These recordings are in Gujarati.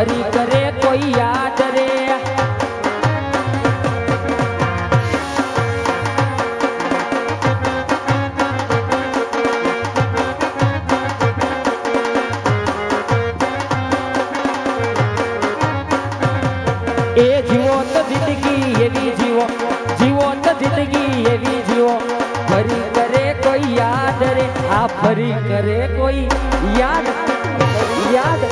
ફરી કરે કોઈ યાદ રે એ જીવો તો જિંદગી એવી જીવો જીવો તો જિંદગી એવી જીવો ફરી કરે કોઈ યાદ રે આ ફરી કરે કોઈ યાદ યાદ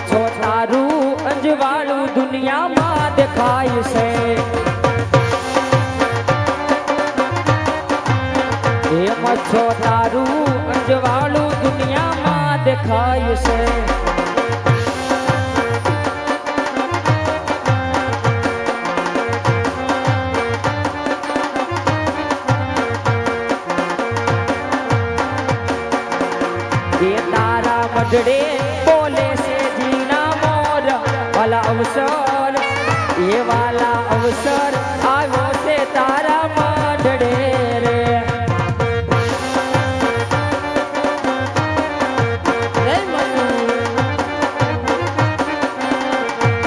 છો તારું અંજવાળું દુનિયામાં દેખાય છે એમ છો તારું અંજવાળું દુનિયામાં દેખાય છે એ તારા મઢડે અવસર એ વાલા અવસર આવ્યો છે તારા મઢડે રે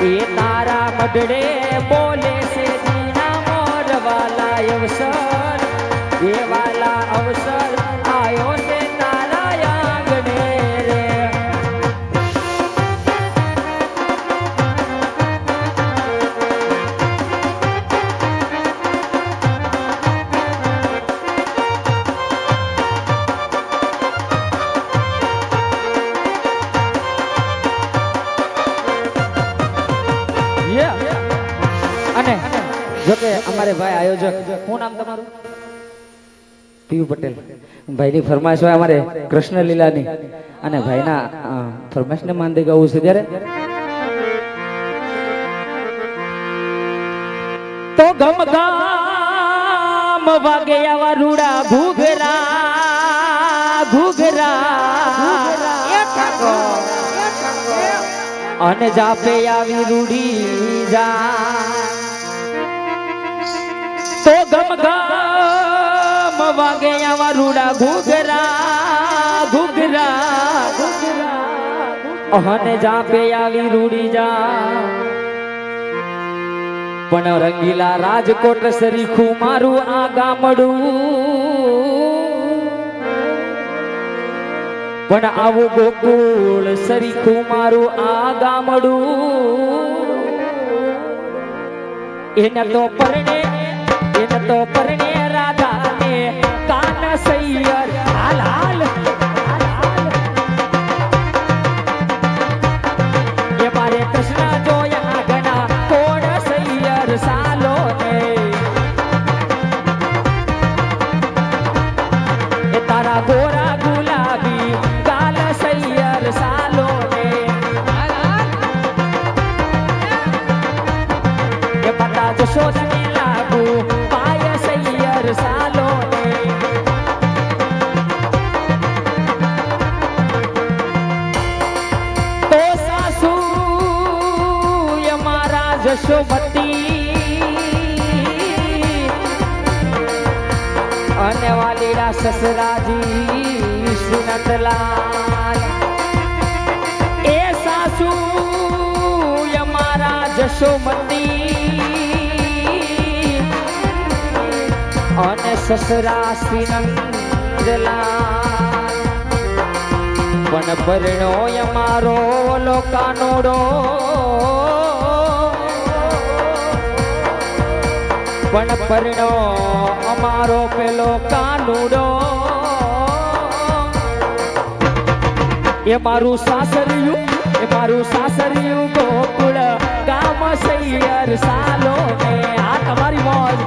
એ તારા મઢડે બોલે છે જીના મોર વાલા અવસર એ વાલા અવસર આવ્યો છે તારા આંગણે રે અને જોકે અમારે ભાઈ આયોજક શું નામ તમારું પીયુ પટેલ ભાઈની ફરમાઈશ હોય અમારે કૃષ્ણ લીલાની અને ભાઈના ફરમાઈશને માન દે ગાવું છે ત્યારે તો ગમ ગામ વાગે આવા રૂડા ઘૂઘરા ઘૂઘરા અને જાપે આવી રૂડી જા તો ગમ ગમ વાગે આવા રૂડા ઘૂઘરા ઘૂઘરા અને જાપે આવી રૂડી જા પણ રંગીલા રાજકોટ સરીખું મારું આ ગામડું પણ આવું ગોકુળ સરીખું મારું આ ગામડું એને તો પરણે રાધાને કાન સૈયર હાલ હાલ એ મારે કૃષ્ણ જોયા ગણા કોણ સૈયર સાલો ને એ તારા ગોરા ગુલાબી ગાલ સૈયર સાલો ને એ પતા જશોદને લાગુ પાય સૈયર સાલો ને તો સાસુ એ મારા જશોમતી અને વાલીડા સસરાજી શ્રીનાથલાલ એ સાસુ એ મારા જશોમતી અને સસરા શ્રીનંદલાલ પણ પરણો અમારો ઓલો કાનોડો પણ પરણો અમારો પેલો કાનુડો એ મારું સાસરિયું ગોકુળ ગામ સૈયર સાલો ને આ તમારી મોજ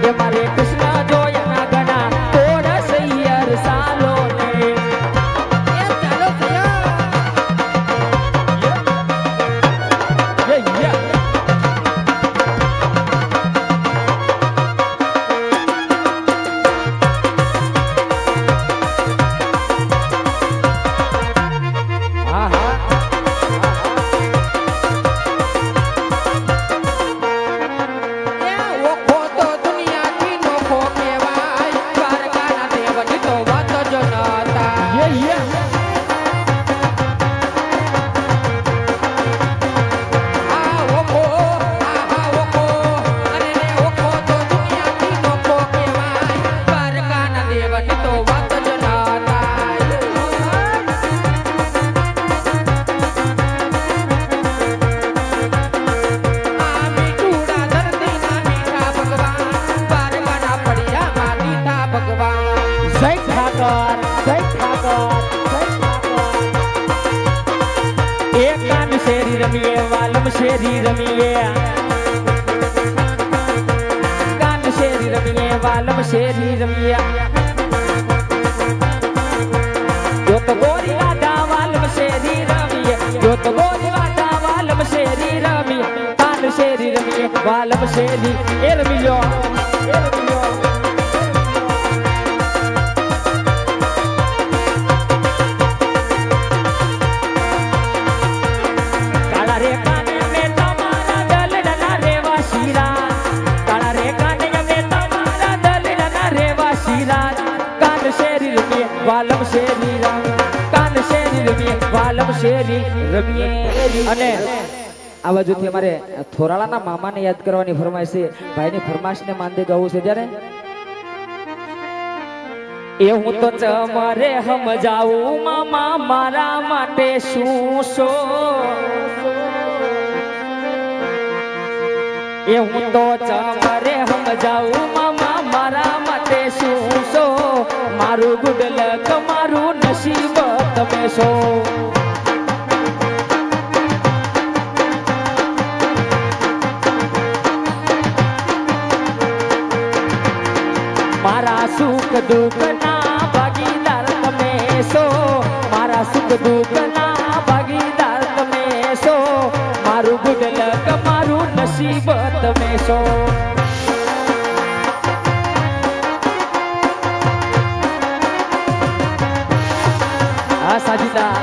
એ મારે કૃષ્ણ જોયા ગણા કોણ સૈયર સાલો ને ચાલો શેરી રમીએ કાન શેરી રમીએ વાલમ શેરી રમીએ જો તો ગોરી વાડા વાલમ શેરી રમીએ જો તો ગોરી વાડા વાલમ શેરી રમીએ કાન શેરી રમીએ વાલમ શેરી એ રમીયો વાલમ શેરી કાન શેરી રમીએ વાલમ શેરી રમીએ અને આ બાજુથી અમારે થોરાળાના મામાને યાદ કરવાની ફરમાઈશ છે ભાઈની ફરમાઈશને માંદે ગાવું છે ત્યારે એ હું તો ચમરે સમજાવું મામા મારા માટે શું એ હું તો ચમરે સમજાવું મામા મારા માટે શું મારું ગુડ લક મારું નસીબ તમે છો મારા સુખ દુઃખ ના ભાગીદાર તમે છો મારા સુખ દુઃખ ના ભાગીદાર તમે છો મારું ગુડ લક મારું નસીબ તમે છો સાજીદા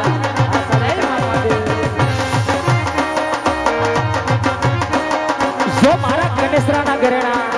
જો મારા ગણેશરાના ઘરેણા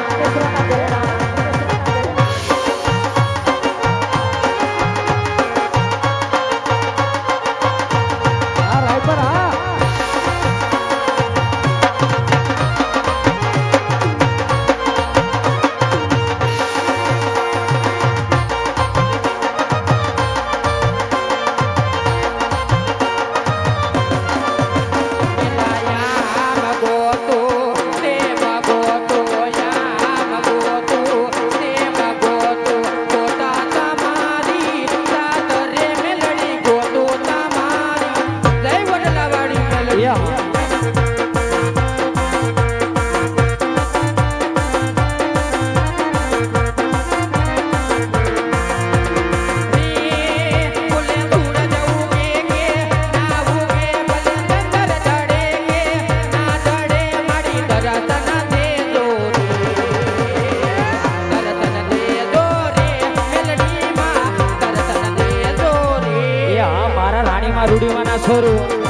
રૂડીવાના છોરું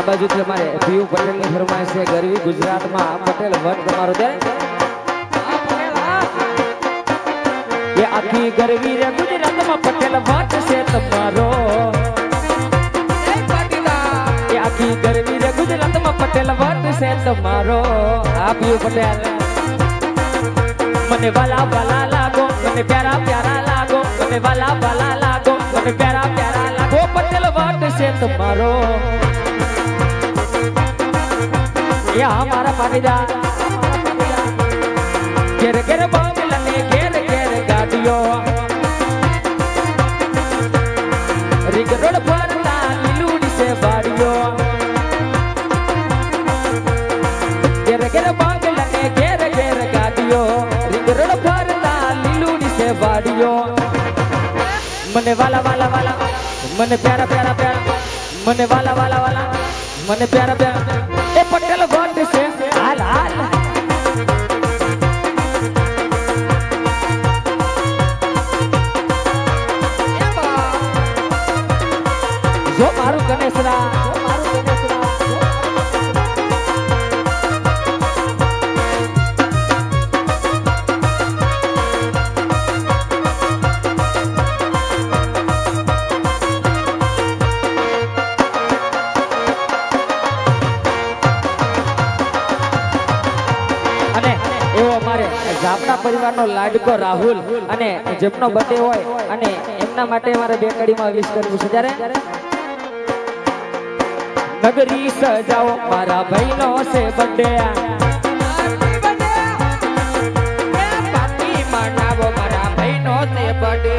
આ બાજુથી અમારે પીયુ પટેલ ની ફરમાઈશ છે ગરવી ગુજરાતમાં પટેલ વટ તમારો દે એ આખી ગરવી રે ગુજરાતમાં પટેલ વટ છે તમારો એ આખી ગરવી રે ગુજરાતમાં પટેલ વટ છે તમારો આ પીયુ પટેલ મને વાલા વાલા લાગો મને પ્યારા પ્યારા લાગો મને વાલા વાલા લાગો મને પ્યારા પ્યારા લાગો પટેલ વટ છે તમારો ये हमारा पाटीदार घेर घेर बांगला ने घेर घेर गाड़ियों रिंग रोड फरता लीलूड़ी से बाड़ियों घेर घेर बांगला ने घेर घेर गाड़ियों रिंग रोड फरता लीलूड़ी से बाड़ियों मने वाला वाला वाला मने प्यारा प्यारा प्यारा मने वाला वाला वाला मने प्यारा प्यारा ए पटेल वट से हाल हाल जो मारू गणेशरा જાપના પરિવારનો લાડકો રાહુલ અને જેમનો બર્થડે હોય અને એમના માટે મારે બે કડીમાં વિશ કરવું છે ત્યારે નગરી સજાઓ મારા ભાઈનો છે બર્થડે પાર્ટી મનાવો મારા ભાઈનો છે બર્થડે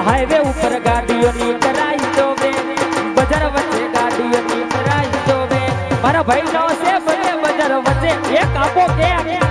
हाईवे ऊपर गाड़ियों नी कराई दो बे बजार वच्चे गाड़ियों नी कराई दो बे मारा भाई नो से बड़े बजार वच्चे एक आपो के